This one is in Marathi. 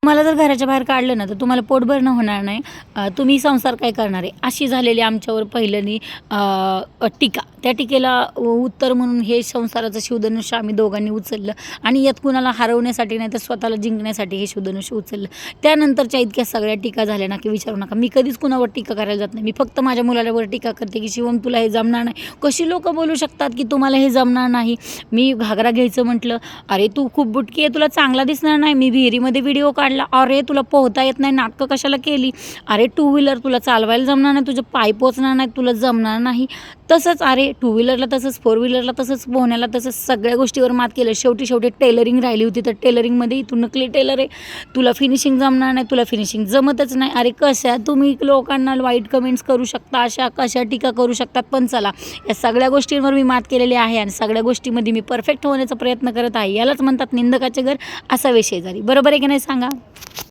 मला जर घराच्या बाहेर काढलं ना तर तुम्हाला पोट भरणं होणार नाही, तुम्ही संसार काय करणार आहे, अशी झालेली आमच्यावर पहिल्यानी टीका. त्या टीकेला उत्तर म्हणून हे संसाराचं शिवधनुष्य आम्ही दोघांनी उचललं आणि यात कुणाला हरवण्यासाठी नाही तर स्वतःला जिंकण्यासाठी हे शिवधनुष्य उचललं. त्यानंतरच्या इतक्या सगळ्या टीका झाल्या ना की विचारू नका. मी कधीच कुणावर टीका करायला जात नाही. मी फक्त माझ्या मुलावर टीका करते की शिवम तुला हे जमणार नाही. कशी लोक बोलू शकतात की तुम्हाला हे जमणार नाही. मी घागरा घ्यायचं म्हटलं, अरे तू खूप बुटकी आहे, तुला चांगला दिसणार नाही. मी विहिरीमध्ये व्हिडिओ काढला, अरे तुला पोहता येत नाही, नाटकं कशाला केली. अरे टू व्हीलर तुला चालवायला जमणार नाही, तुझे पाय पोचणार नाही, तुला जमणार नाही. तसंच अरे टू व्हीलरला तसंच, फोर व्हीलरला तसंच, पोहण्याला तसंच, सगळ्या गोष्टीवर मात केलं. शेवटी टेलरिंग राहिली होती. तर टेलरिंगमध्ये तू नकली टेलर आहे, तुला फिनिशिंग जमणार नाही, तुला फिनिशिंग जमतच नाही. अरे कशा तुम्ही लोकांना वाईट कमेंट्स करू शकता, अशा कशा टीका करू शकतात. पण चला, या सगळ्या गोष्टींवर मी मात केलेली आहे आणि सगळ्या गोष्टींमध्ये मी परफेक्ट होण्याचा प्रयत्न करत आहे. यालाच म्हणतात निंदकाचे घर असा विषय झाली. बरोबर आहे की नाही सांगा.